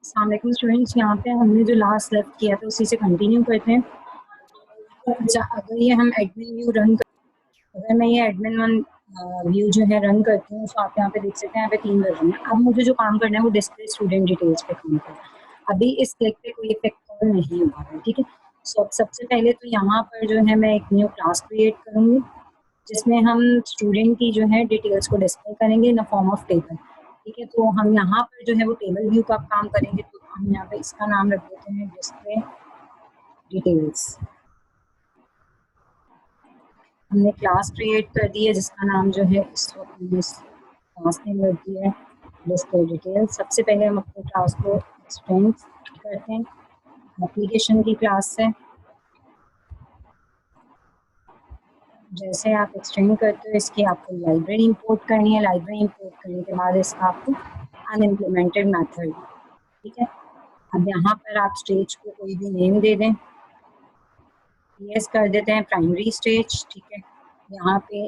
अस्सलाम वालेकुम स्टूडेंट्स, यहाँ पे हमने जो लास्ट लेफ्ट किया था उसी से कंटिन्यू करते हैं। अच्छा, अगर ये हम एडमिन व्यू रन अगर मैं ये एडमिन वन व्यू जो है रन करती हूँ तो आप यहाँ पे देख सकते हैं, यहाँ पे 3 वर्जन है। अब मुझे जो काम करना है वो डिस्प्ले स्टूडेंट डिटेल्स पे काम करना है। अभी इस क्लिक पे कोई इफेक्ट कॉल नहीं हुआ है, ठीक है। सो अब सबसे पहले तो यहाँ पर जो है मैं एक न्यू क्लास क्रिएट करूँगी जिसमें हम स्टूडेंट की जो है डिटेल्स को डिस्प्ले करेंगे in the form of table, ठीक है। तो हम यहाँ पर जो है वो टेबल व्यू का काम करेंगे, तो हम यहाँ पे इसका नाम रख देते हैं डिस्प्ले डिटेल्स। हमने क्लास क्रिएट कर दी है जिसका नाम जो है इस वक्त हमने क्लास नेम रख दिया है डिस्प्ले डिटेल्स। सबसे पहले हम अपने क्लास को एक्सटेंड करते हैं एप्लीकेशन की क्लास से। जैसे आप एक्सटेंड करते हो इसकी आपको लाइब्रेरी इंपोर्ट करनी है। लाइब्रेरी इंपोर्ट करने के बाद इसका आपको अनइम्प्लीमेंटेड मेथड, ठीक है। अब यहाँ पर आप स्टेज को कोई भी नेम दे दें। यस कर देते हैं प्राइमरी स्टेज, ठीक है। यहाँ पे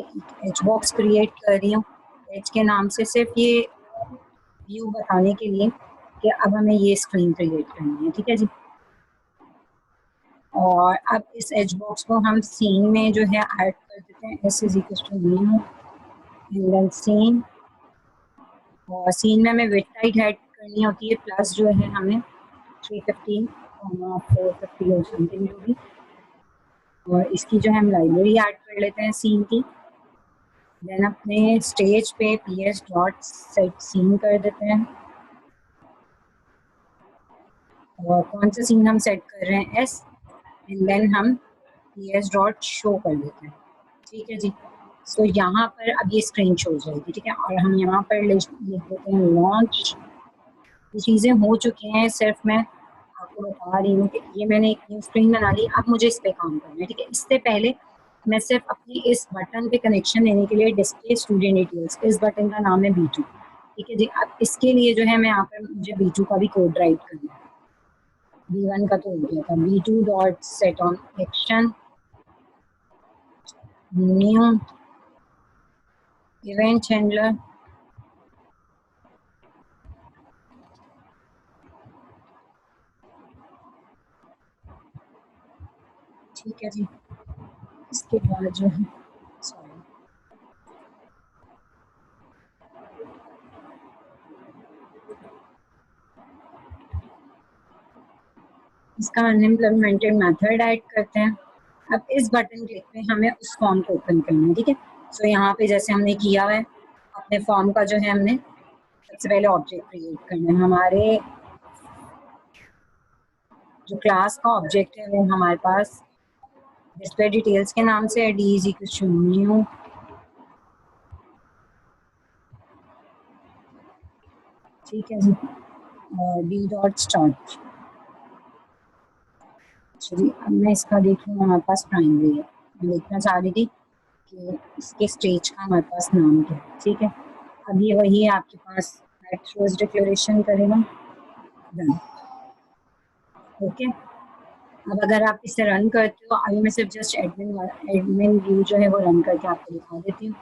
एच बॉक्स क्रिएट कर रही हूँ एच के नाम से, सिर्फ ये व्यू बताने के लिए कि अब हमें ये स्क्रीन क्रिएट करनी है, ठीक है जी। और अब इस एच बॉक्स को हम सीन में जो है ऐड कर देते हैं S is equal to new and then sin. और सीन में हमें विड्थ हाइट ऐड करनी होती है, प्लस जो है हमें 350 450 और समथिंग जो भी। और इसकी जो है हम लाइब्रेरी ऐड कर लेते हैं सीन की। देन अपने स्टेज पे ps डॉट सेट सीन कर देते हैं। और कौन सा सीन हम सेट कर रहे हैं एस, एंड देन हम ps डॉट शो कर देते हैं, ठीक है जी। सो यहाँ पर अब ये स्क्रीन शो हो जाएगी, ठीक है। और हम यहाँ पर लिख देते हैं लॉन्च। ये चीज़ें हो चुकी हैं, सिर्फ मैं आपको बता रही हूँ कि ये मैंने एक न्यू स्क्रीन बना ली। अब मुझे इस पे काम करना है, ठीक है। इससे पहले मैं सिर्फ अपनी इस बटन पे कनेक्शन लेने के लिए डिस्प्ले स्टूडेंट डिटेल्स, इस बटन का नाम है B2, ठीक है जी। अब इसके लिए जो है मैं यहाँ पर मुझे B2 का भी कोड राइट करना है। B1 का तो हो गया था। B2 dot set on action new event handler, ठीक है जी। इसके बाद जो है सॉरी इसका अनइम्प्लीमेंटेड मेथड ऐड करते हैं। अब इस बटन क्लिक पे हमें उस फॉर्म को ओपन करना है, ठीक है। सो यहाँ पे जैसे हमने किया है अपने फॉर्म का जो है हमने सबसे पहले ऑब्जेक्ट क्रिएट करना है। हमारे जो क्लास का ऑब्जेक्ट है वो हमारे पास डिस्प्ले डिटेल्स के नाम से है, D is equal to new ठीक है जी, और डी डॉट स्टार्ट। चलिए अब मैं इसका देख रही हूँ, हमारे पास प्राइमरी है। मैं देखना चाह रही थी कि इसके स्टेज का हमारे पास नाम क्या है, ठीक है। अब ये वही है आपके पास थ्रोज डिक्लेरेशन करेगा, डन, ओके। अब अगर आप इसे रन करते हो, अभी मैं सिर्फ जस्ट एडमिन व्यू जो है वो रन करके आपको दिखा देती हूँ।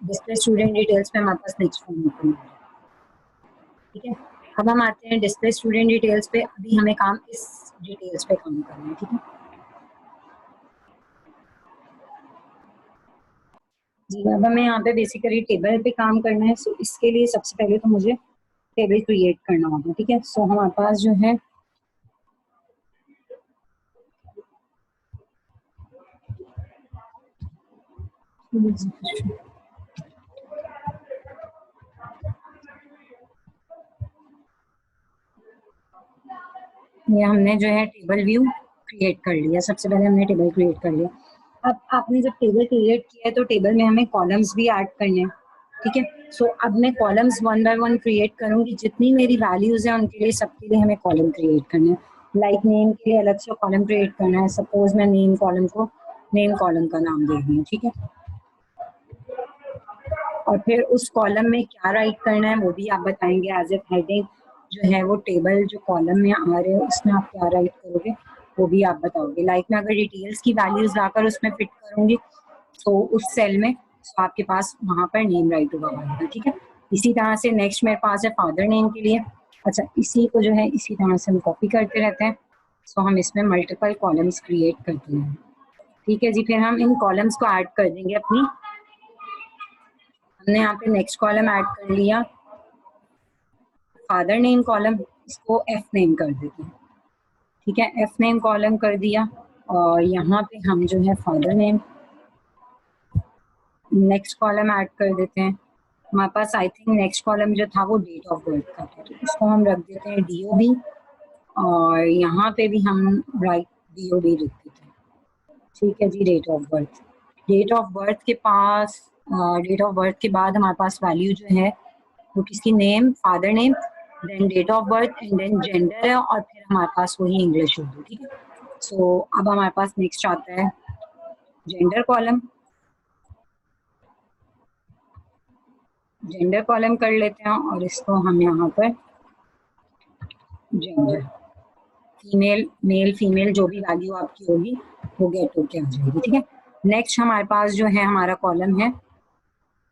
डिस्प्ले स्टूडेंट डिटेल्स पे हमारे पास नेक्स्ट फॉर्म ओपन है, ठीक है। अब हम आते हैं डिस्प्ले स्टूडेंट डिटेल्स पे। अभी हमें काम इस डिटेल्स पे काम करना है, ठीक है जी। अब हमें यहाँ पे बेसिकली टेबल पे काम करना है। सो इसके लिए सबसे पहले तो मुझे टेबल क्रिएट करना होगा, ठीक है। सो हमारे पास जो है ये हमने जो है टेबल व्यू क्रिएट कर लिया। सबसे पहले हमने टेबल क्रिएट कर लिया। अब आपने जब टेबल क्रिएट किया है तो टेबल में हमें कॉलम्स भी ऐड करने हैं, ठीक है। सो अब मैं columns one by one create करूंगी। जितनी मेरी वैल्यूज हैं उनके लिए सबके लिए हमें कॉलम क्रिएट करना है। लाइक नेम के लिए अलग से कॉलम क्रिएट करना है। सपोज मैं नेम कॉलम को नेम कॉलम का नाम दे रही हूँ, ठीक है। और फिर उस कॉलम में क्या राइट करना है वो भी आप बताएंगे एज ए हेडिंग जो है वो टेबल जो कॉलम में आ रहे हो उसमें आप क्या राइट करोगे वो भी आप बताओगे। लाइक मैं अगर डिटेल्स की वैल्यूज लाकर उसमें फिट करूंगी तो उस सेल में तो आपके पास वहाँ पर नेम राइट हुआ होगा, ठीक है। इसी तरह से नेक्स्ट मेरे पास है फादर नेम के लिए। अच्छा, इसी को जो है इसी तरह से हम कॉपी करते रहते हैं। सो हम इसमें मल्टीपल कॉलम्स क्रिएट करते हैं। ठीक है जी, फिर हम इन कॉलम्स को ऐड कर देंगे अपनी। हमने यहाँ पे नेक्स्ट कॉलम ऐड कर लिया, फादर नेम कॉलम, इसको एफ नेम कर देते हैं। ठीक है, एफ नेम कॉलम कर दिया, और यहाँ पे हम जो है father name next column add कर देते हैं। हमारे पास आई थिंक नेक्स्ट कॉलम जो था वो डेट ऑफ बर्थ का था, तो इसको हम रख देते हैं DOB, और यहाँ पे भी हम राइट DOB लिख देते हैं। ठीक है जी, date of birth. Date of birth के पास डेट ऑफ बर्थ के बाद हमारे पास वैल्यू जो है वो किसकी, name, father name, then date of birth and then gender है, और फिर हमारे पास वही इंग्लिश उर्दू। ठीक है, सो अब हमारे पास नेक्स्ट आता है जेंडर कॉलम। जेंडर कॉलम कर लेते हैं, और इसको हम यहाँ पर जेंडर, फीमेल, मेल, फीमेल जो भी वैल्यू आपकी होगी वो गेट होके आ जाएगी। ठीक है, नेक्स्ट हमारे पास जो है हमारा कॉलम है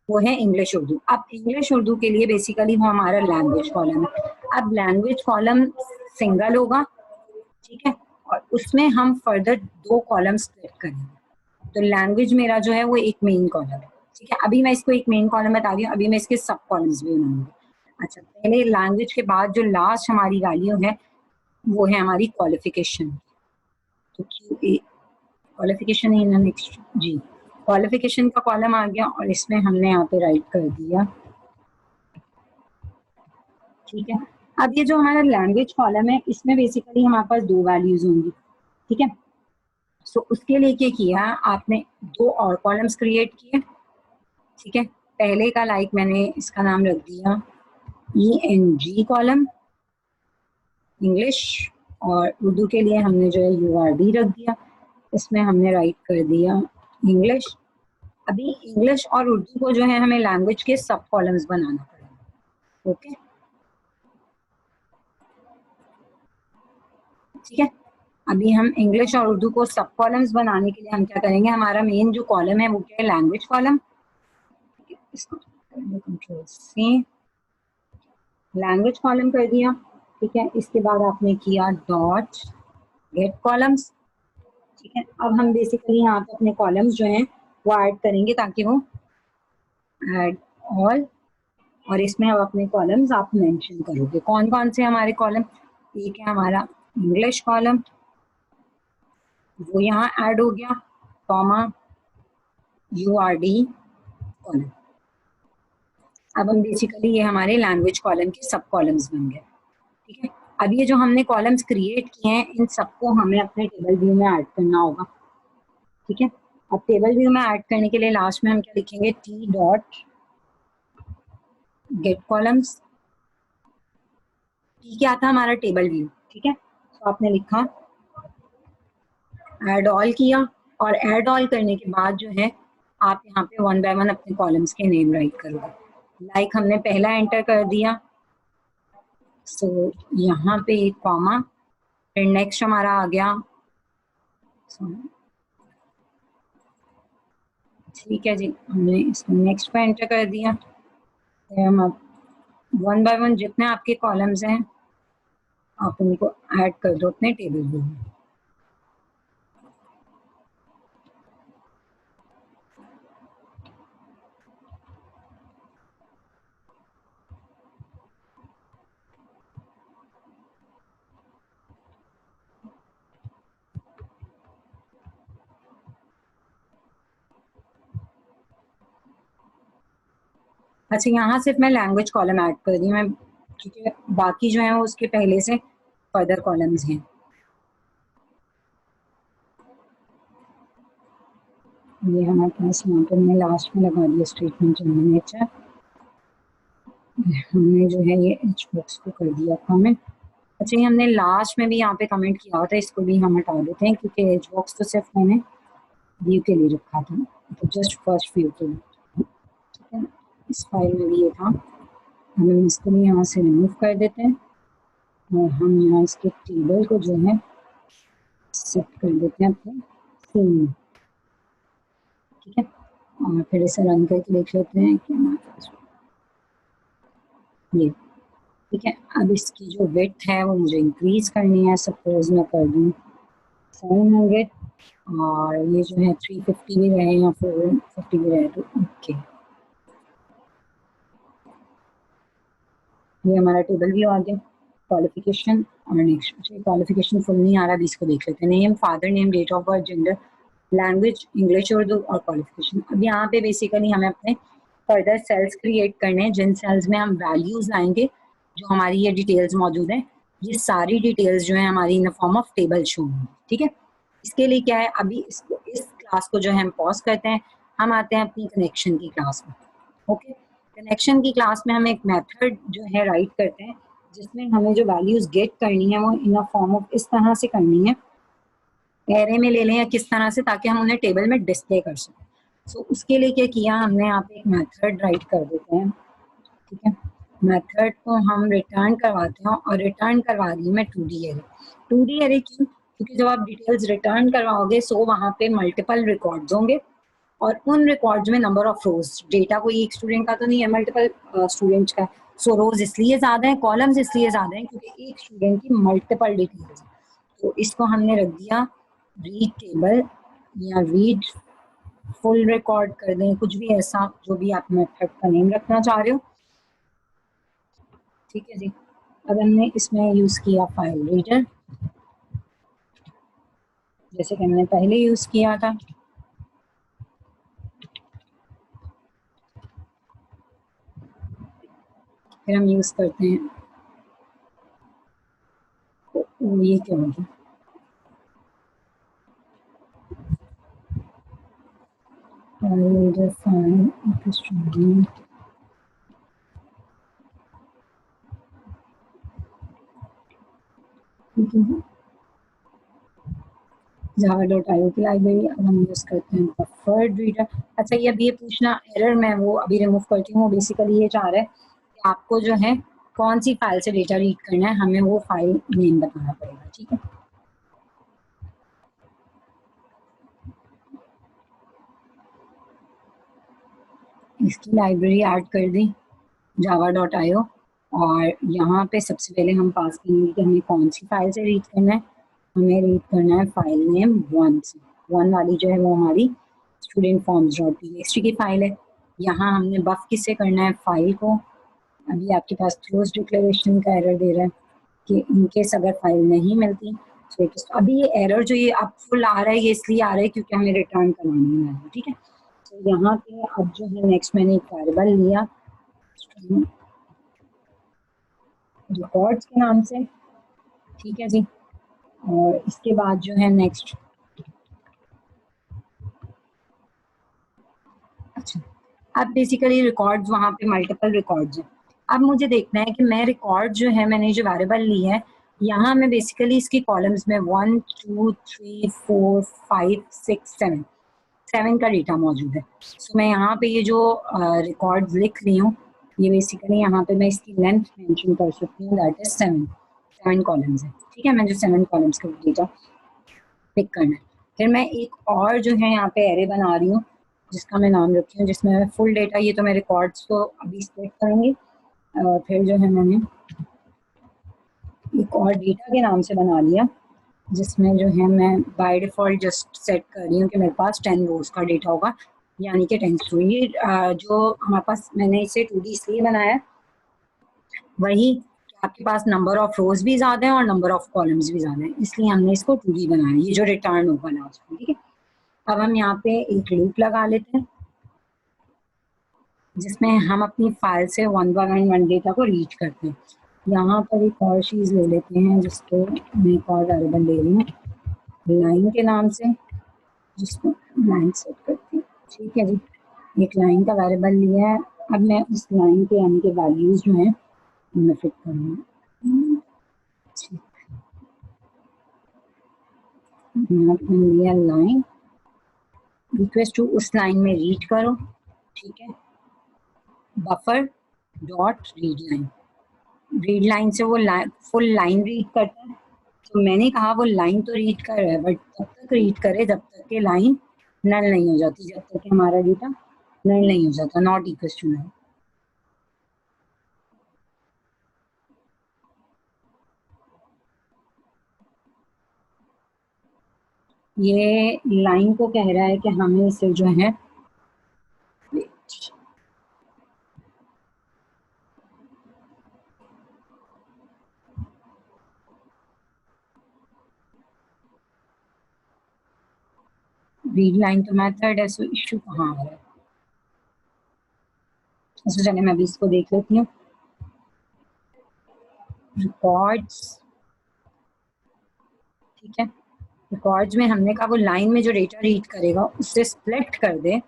वो है इंग्लिश उर्दू। अब इंग्लिश उर्दू के लिए बेसिकली वो हमारा लैंग्वेज कॉलम है। अब लैंग्वेज कॉलम सिंगल होगा, ठीक है, और उसमें हम फर्दर 2 कॉलम्स सेट करेंगे। तो लैंग्वेज मेरा जो है वो एक मेन कॉलम है। ठीक है, अभी मैं इसको एक मेन कॉलम बता रही हूँ, अभी मैं इसके सब कॉलम्स भी बनाऊंगी। अच्छा, पहले लैंग्वेज के बाद जो लास्ट हमारी वैल्यू है वो है हमारी क्वालिफिकेशन। तो क्वालिफिकेशन है ना, नेक्स्ट जी, क्वालिफिकेशन का कॉलम आ गया, और इसमें हमने यहाँ पे राइट कर दिया। ठीक है, अब ये जो हमारा लैंग्वेज कॉलम है इसमें बेसिकली हमारे पास 2 वैल्यूज होंगी। ठीक है, सो उसके लिए क्या किया, आपने 2 और कॉलम्स क्रिएट किए। ठीक है, पहले का लाइक मैंने इसका नाम रख दिया ENG कॉलम, इंग्लिश, और उर्दू के लिए हमने जो है URD रख दिया। इसमें हमने राइट कर दिया इंग्लिश। अभी इंग्लिश और उर्दू को जो है हमें लैंग्वेज के सब कॉलम्स बनाना पड़ेगा। ओके, ठीक है, अभी हम इंग्लिश और उर्दू को सब कॉलम्स बनाने के लिए हम क्या करेंगे, हमारा मेन जो कॉलम है वो क्या है, लैंग्वेज कॉलम। इसको कंट्रोल C, लैंग्वेज कॉलम कर दिया। ठीक है, इसके बाद आपने किया डॉट गेट कॉलम्स। ठीक है, अब हम बेसिकली यहाँ पे अपने कॉलम्स जो हैं वो ऐड करेंगे, ताकि वो ऐड ऑल, और इसमें अब अपने कॉलम्स आप मेंशन करोगे कौन कौन से हमारे कॉलम। एक है हमारा इंग्लिश कॉलम, वो यहाँ ऐड हो गया, कॉमा URD कॉलम। अब हम बेसिकली ये हमारे लैंग्वेज कॉलम के सब कॉलम्स बन गए। ठीक है, अब ये जो हमने कॉलम्स क्रिएट किए हैं इन सबको हमें अपने टेबल व्यू में ऐड करना होगा। ठीक है, अब टेबल व्यू में ऐड करने के लिए लास्ट में हम क्या लिखेंगे, T dot gate columns. T क्या था, हमारा टेबल व्यू। ठीक है, तो आपने लिखा ऐड ऑल किया, और ऐड ऑल करने के बाद जो है आप यहाँ पे 1 बाय 1 अपने कॉलम्स के नेम राइट करोगे। लाइक हमने पहला एंटर कर दिया, सो यहाँ पे एक कॉमा, फिर नेक्स्ट हमारा आ गया, ठीक है जी, हमने इसको नेक्स्ट पे एंटर कर दिया। फिर हम अब 1 बाय 1 जितने आपके कॉलम्स हैं आप उनको ऐड कर दो अपने टेबल व्यू में। अच्छा, यहाँ सिर्फ मैं लैंग्वेज कॉलम ऐड कर दी मैं, क्योंकि बाकी जो है वो उसके पहले से फर्दर कॉलम्स हैं। ये हमारे पास यहाँ पर मैंने लास्ट में लगा दिया स्टेटमेंट नेचर। हमने जो है ये एच बॉक्स को कर दिया कमेंट। अच्छा, ये हमने लास्ट में भी यहाँ पे कमेंट किया हुआ था, इसको भी हम हटा देते हैं, क्योंकि एच बॉक्स तो सिर्फ मैंने व्यू के लिए रखा था, तो जस्ट फर्स्ट व्यू के लिए। ठीक है, इस फाइल में भी ये था, हम इसको भी यहाँ से रिमूव कर देते हैं, और हम यहाँ इसके टेबल को जो है सेट कर देते हैं अपने सीन में। ठीक है, और फिर इसे रन करके देख लेते हैं कि हमारे पास ये ठीक है। अब इसकी जो विड्थ है वो मुझे इंक्रीज करनी है। सपोज मैं कर दूँ 700 और ये जो है 350 भी रहे या 450 भी रहे तो ओके। ये हमारा टेबल भी आ गया। क्वालिफिकेशन और नेक्स्ट क्वालिफिकेशन फुल नहीं आ रहा, इसको देख लेते हैं। Name, father name, date of birth, gender, language English Urdu और क्वालिफिकेशन। अब यहाँ पे बेसिकली हमें अपने फर्दर सेल्स क्रिएट करने हैं जिन सेल्स में हम वैल्यूज लाएंगे जो हमारी ये डिटेल्स मौजूद है। ये सारी डिटेल्स जो है हमारी in the form of table show होंगी। ठीक है। इसके लिए क्या है, अभी इसको इस क्लास को जो है हम पॉज करते हैं, हम आते हैं अपनी कनेक्शन की क्लास में। ओके। कनेक्शन की क्लास में हम एक मेथड जो है राइट करते हैं जिसमें हमें जो वैल्यूज गेट करनी है वो इन अ फॉर्म ऑफ इस तरह से करनी है, एरे में ले लें या किस तरह से, ताकि हम उन्हें टेबल में डिस्प्ले कर सकें। सो उसके लिए क्या किया हमने, यहाँ पे एक मेथड राइट कर देते हैं। ठीक है। मेथड को हम रिटर्न करवाते हैं और रिटर्न करवा दी मैं 2D एरे। 2D एरे क्यों? क्योंकि जब आप डिटेल्स रिटर्न करवाओगे सो वहाँ पे मल्टीपल रिकॉर्ड्स होंगे और उन रिकॉर्ड्स में नंबर ऑफ रोज, डेटा कोई एक स्टूडेंट का तो नहीं है, मल्टीपल स्टूडेंट्स का। सो रोज इसलिए ज्यादा है, कॉलम्स इसलिए ज्यादा है क्योंकि एक स्टूडेंट की मल्टीपल डिटेल्स। तो इसको हमने रख दिया रीड टेबल या रीड फुल रिकॉर्ड कर दें, कुछ भी ऐसा जो भी आप मेथड का नेम रखना चाह रहे हो। ठीक है जी। अब हमने इसमें यूज किया फाइल रीडर जैसे कि हमने पहले यूज किया था। फिर हम यूज करते हैं ये क्या होगी, रीडर फाइल java.io की लाइब्रेरी। अब हम यूज करते हैं बफर्ड रीडर। अच्छा, ये अभी ये पूछना एरर मैं वो अभी रिमूव करती हूँ। बेसिकली ये चाह रहा है कि आपको जो है कौन सी फाइल से डेटा रीड करना है, हमें वो फाइल नेम बताना पड़ेगा। ठीक है। इसकी लाइब्रेरी ऐड कर दी java.io और यहाँ पे सबसे पहले हम पास करेंगे कि हमें कौन सी फाइल से रीड करना है। हमें रीड करना है फाइल नेम 1 से। 1 वाली जो है वो हमारी स्टूडेंट फॉर्म्स डॉट txt की फाइल है। यहाँ हमने बफ किससे करना है, फाइल को। अभी आपके पास क्लोज डिक्लेरेशन का एरर दे रहा है कि इनकेस अगर फाइल नहीं मिलती तो अभी ये एरर जो ये अब फुल आ रहा है ये इसलिए आ रहा है क्योंकि हमें रिटर्न करवानी है। ठीक है। तो यहाँ पे अब जो है नेक्स्ट मैंने एक वेरिएबल लिया रिकॉर्ड्स के नाम से। ठीक है जी। और इसके बाद जो है नेक्स्ट, अच्छा, अब बेसिकली रिकॉर्ड्स वहाँ पे मल्टीपल रिकॉर्ड्स हैं। अब मुझे देखना है कि मैं रिकॉर्ड जो है मैंने जो वेरिएबल ली है यहाँ मैं बेसिकली इसकी कॉलम्स में 1 2 3 4 5 6 7 7 का डेटा मौजूद है। सो मैं यहाँ पे ये जो रिकॉर्ड्स लिख रही हूँ ये बेसिकली यहाँ पे मैं इसकी लेंथ मेंशन कर सकती हूँ, दैट इज 7 कॉलम्स है। ठीक है। मैं जो 7 कॉलम्स का डेटा पिक करना है। फिर मैं एक और जो है यहाँ पे एरे बना रही हूँ जिसका मैं नाम रखी हूँ, जिसमें मैं फुल डेटा, ये तो मैं रिकॉर्ड्स को अभी स्प्लिट करूँगी। फिर जो है मैंने एक और डेटा के नाम से बना लिया जिसमें जो है मैं बाय डिफ़ॉल्ट जस्ट सेट कर रही हूँ कि मेरे पास 10 रोज़ का डेटा होगा, यानी कि 10 टू। ये जो हमारे पास मैंने इसे 2D इसलिए बनाया है वही कि आपके पास नंबर ऑफ रोज भी ज़्यादा है और नंबर ऑफ कॉलम्स भी ज़्यादा है, इसलिए हमने इसको 2D बनाया, ये जो रिटर्न होगा लास्ट में। ठीक है। अब हम यहाँ पे एक लूप लगा लेते हैं जिसमें हम अपनी फाइल से 1 बाय 1 डेटा को रीड करते हैं। यहाँ पर एक और चीज़ ले लेते हैं जिसको मैं एक और वेरिएबल ले रही हूँ लाइन के नाम से, जिसको लाइन सेट करती हूँ। ठीक है जी। एक लाइन का वेरिएबल लिया है। अब मैं उस लाइन के यानी कि वैल्यूज जो हैं उनमें फिट करूँगी। यहाँ पे मैंने लिया लाइन रिक्वेस्ट टू, उस लाइन में रीड करो। ठीक है। Buffer dot read line, read line से वो फुल लाइन रीड करता है। तो मैंने कहा वो लाइन तो रीड कर रहा है बट तब तक रीड करे जब तक कि लाइन नल नहीं हो जाती, जब तक कि हमारा डेटा नल नहीं हो जाता, नॉट इक्वल टू नल। ये लाइन को कह रहा है कि हमें इसे जो है रीड लाइन तो मेथड है, सो इशू कहाँ आ रहा है? अच्छा चलिए मैं अभी इसको देख लेती हूँ। रिकॉर्ड्स, ठीक है, रिकॉर्ड्स में हमने कहा वो लाइन में जो डेटा रीड करेगा उससे स्प्लिट कर दे,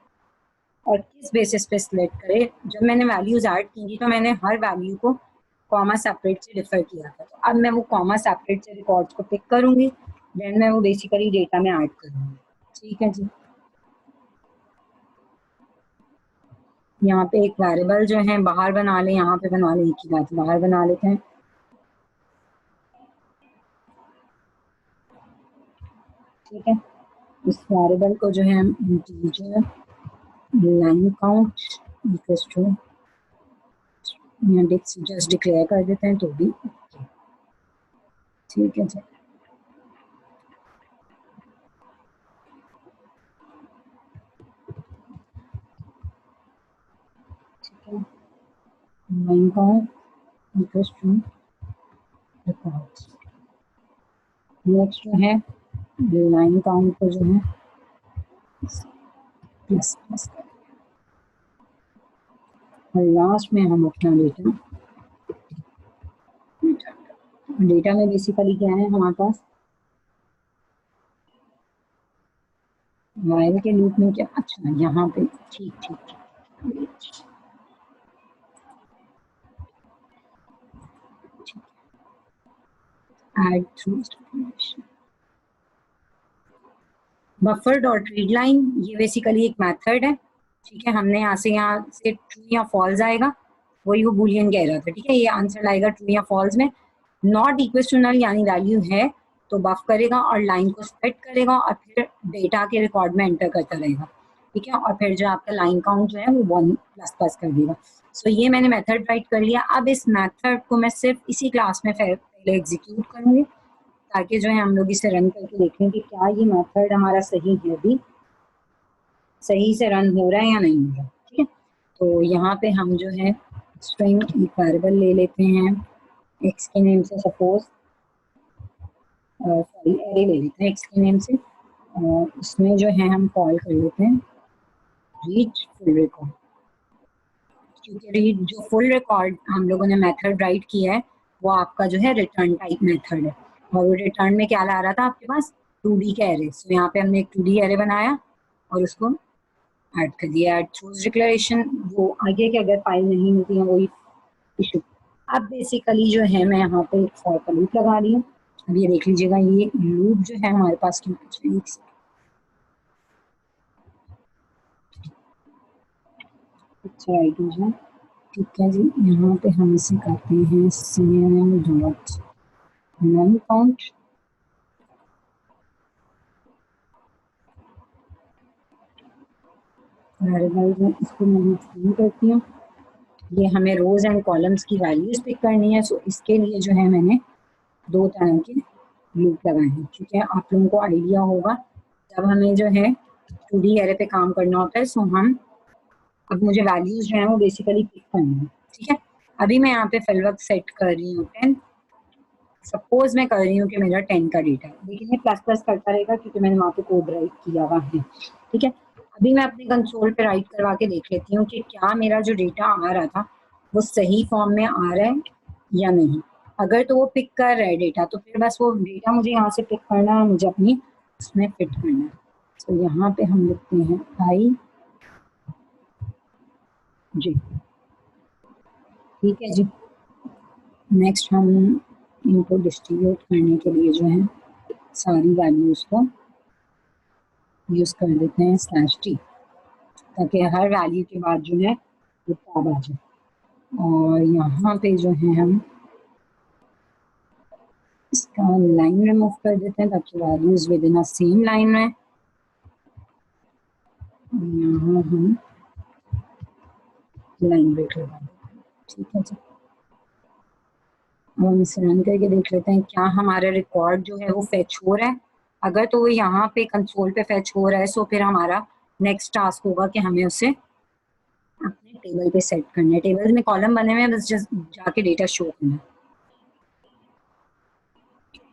और किस बेसिस पे स्प्लिट करे? जब मैंने वैल्यूज ऐड की थी तो मैंने हर वैल्यू को कॉमा सेपरेट से डिफर किया था, तो अब मैं वो कॉमा सेपरेट से रिकॉर्ड्स को पिक करूंगी, देन मैं वो बेसिकली डेटा में ऐड करूंगी। ठीक है जी, यहाँ पे एक वेरिएबल जो है बाहर बना ले, यहाँ पे बना ले, एक ही बात, बाहर बना लेते हैं। ठीक है, इस वेरिएबल को जो है हम integer line count equals to just declare कर देते हैं तो भी ठीक है जी। ठीक है, line count equals to records. Next जो है लाइन काउंट को जो है प्लस प्लस कर, और लास्ट में हम अपना डेटा में बेसिकली क्या है हमारे पास, वाइल के लूप में क्या, अच्छा यहाँ पे ठीक ठीक ठीक, add through buffer dot read line, ये बेसिकली एक मेथड है। ठीक है, हमने यहाँ से ट्रू या फॉल्स आएगा, वही वो बुलियन कह रहा था। ठीक है, ये आंसर आएगा ट्रू या फॉल्स में। नॉट इक्वल टू नल यानी वैल्यू है तो बफ करेगा और लाइन को स्प्लिट करेगा और फिर डेटा के रिकॉर्ड में एंटर करता रहेगा। ठीक है, और फिर जो आपका लाइन काउंट जो है वो 1 प्लस प्लस कर देगा। सो ये मैंने मेथड राइट कर लिया। अब इस मेथड को मैं सिर्फ इसी क्लास में पहले एग्जीक्यूट करूँगी ताकि जो है हम लोग इसे रन करके देखें कि क्या ये मेथड हमारा सही है, भी सही से रन हो रहा है या नहीं हो रहा। ठीक है, तो यहाँ पे हम जो है स्ट्रिंग वेरिएबल ले लेते हैं एक्स के नेम से, सपोज सॉरी एरे ले लेते हैं एक्स के नेम से, इसमें जो है हम कॉल कर लेते हैं रीड फुल रिकॉर्ड, क्योंकि रीड जो फुल रिकॉर्ड हम लोगों ने मेथड राइट किया है वो आपका जो है रिटर्न टाइप मेथड है, और वो रिटर्न में क्या ला रहा था आपके पास 2D का एरे। सो यहाँ पे हमने एक 2D एरे बनाया और उसको ऐड कर दिया, ऐड थ्रूज डिक्लेरेशन, वो आगे के अगर फाइल नहीं होती है वही इशू। अब बेसिकली जो है मैं यहाँ पे एक फॉर का लूप लगा रही हूँ। अब ये देख लीजिएगा, ये लूप जो है हमारे पास अच्छा राइट है। ठीक है जी, यहाँ पे हम इसे करते हैं cnn डॉट नल काउंट, वेरिएबल में इसको मैं एक्सप्लेन करती हूँ। ये हमें रोज एंड कॉलम्स की वैल्यूज पिक करनी है, सो इसके लिए जो है मैंने 2 तरह के लूप लगाए हैं। ठीक है, आप लोगों को आइडिया होगा जब हमें जो है 2D एरे पे काम करना होता है, सो हम अब मुझे वैल्यूज जो है वो बेसिकली पिक करनी है। ठीक है, अभी मैं यहाँ पे फिल वक्त सेट कर रही हूँ 10, सपोज मैं कर रही हूँ कि मेरा 10 का डेटा है, लेकिन ये प्लस प्लस करता रहेगा क्योंकि मैंने वहाँ पे कोड राइट किया हुआ है। ठीक है, अभी मैं अपने कंसोल पे राइट करवा के देख लेती हूँ कि क्या मेरा जो डेटा आ रहा था वो सही फॉर्म में आ रहा है या नहीं। अगर तो वो पिक कर रहा है डेटा तो फिर बस वो डेटा मुझे यहाँ से पिक करना है, मुझे अपनी उसमें फिट करना है। तो यहाँ पे हम लिखते हैं आई जी। ठीक है जी, नेक्स्ट हम इनको डिस्ट्रीब्यूट करने के लिए जो है सारी वैल्यूज को यूज कर देते हैं /t, ताकि हर वैल्यू के बाद जो है वो टैब आ जाए। और यहाँ पे जो है हम इसका लाइन रिमूव कर देते हैं ताकि values with in a same line में। यहाँ हम लाइन ब्रेक लगा देते हैं। ठीक है जी, अब हम इसे रन करके देख लेते हैं क्या हमारा रिकॉर्ड जो है वो फेच हो रहा है। अगर तो वो यहाँ पे कंसोल पे फेच हो रहा है, सो फिर हमारा नेक्स्ट टास्क होगा कि हमें उसे अपने टेबल पे सेट करना है। टेबल में कॉलम बने हुए हैं, बस जस्ट जाके डेटा शो करना है।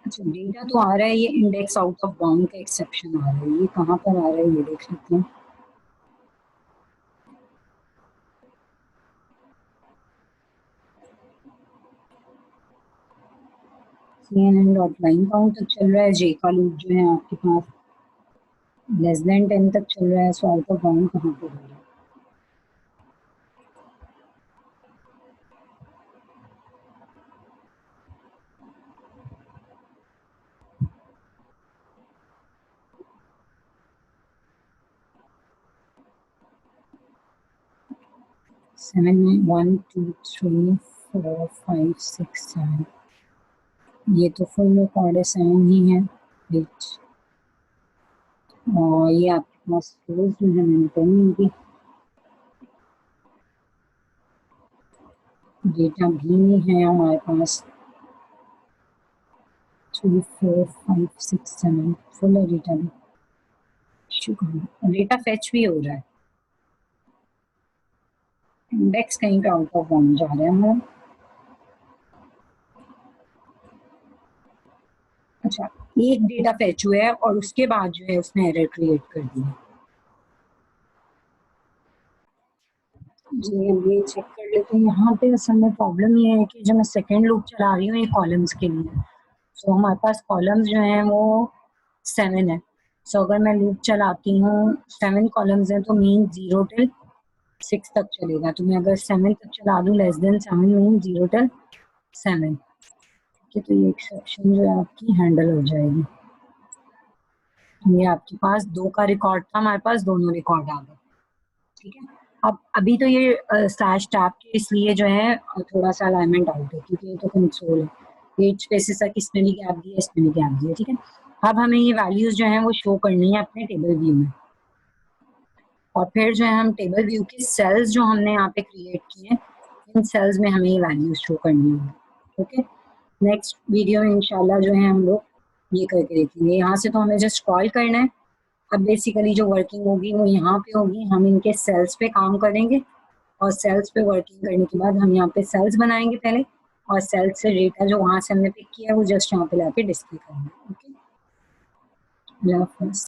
अच्छा, डेटा तो आ रहा है, ये इंडेक्स आउट ऑफ बाउंड का एक्सेप्शन आ रहा है। ये कहाँ पर आ रहा है ये देख लेते हैं। CNN डॉट लाइन काउंट तक चल रहा है, जे का लूप जो है आपके पास लेस देन 10 तक चल रहा है, सो आउट ऑफ बाउंड कहाँ पर हो रहा है? सेवन 1 2 3 4 5 6 7, ये तो फुल रिकॉर्ड है, 7 ही है। वेट, और ये आपके पास रोज जो है मैंने पढ़ी होगी, डेटा भी नहीं है हमारे पास। 3 4 5 6 7 फुल है डेटा भी। डेटा फेच भी हो रहा है, इंडेक्स कहीं पे आउट ऑफ बाउंड जा रहा है हमारा। अच्छा, एक डेटा फेच हुआ है और उसके बाद जो है उसने एरर क्रिएट कर दिया। जी, अब ये चेक कर लेते हैं। यहाँ पे असल में प्रॉब्लम ये है कि जो मैं सेकंड लूप चला रही हूँ ये कॉलम्स के लिए, सो हमारे पास कॉलम्स जो हैं वो 7 है। सो अगर मैं लूप चलाती हूँ, 7 कॉलम्स हैं, तो मीन 0 टिल 6 तक चलेगा। तो मैं अगर 7 तक चला दूँ, लेस देन 7 मीन 0 टिल 7, ठीक है, तो ये एक्सेप्शन जो है आपकी हैंडल हो जाएगी। ये आपके पास 2 का रिकॉर्ड था, हमारे पास दोनों रिकॉर्ड आ गए, ठीक है। अब अभी तो ये स्लैश टैब के इसलिए जो है थोड़ा सा अलाइनमेंट आउट है, क्योंकि ये तो कंसोल है। 8 स्पेसेस तक इसमें भी गैप दिया, इसमें भी गैप दिया, ठीक है। अब हमें ये वैल्यूज जो है वो शो करनी है अपने टेबल व्यू में, और फिर जो है हम टेबल व्यू के सेल्स जो हमने यहाँ पे क्रिएट किए हैं, इन सेल्स में हमें ये वैल्यूज शो करनी होगी। ओके, नेक्स्ट वीडियो में इंशाल्लाह जो है हम लोग ये करके देखेंगे। यहाँ से तो हमें जस्ट कॉल करना है। अब बेसिकली जो वर्किंग होगी वो यहाँ पे होगी, हम इनके सेल्स पे काम करेंगे, और सेल्स पे वर्किंग करने के बाद हम यहाँ पे सेल्स बनाएंगे पहले, और सेल्स से डेटा जो वहाँ से हमने पिक किया है वो जस्ट यहाँ पे लाके डिस्प्ले करेंगे। ओके, अल्लाह हाफ़िज़।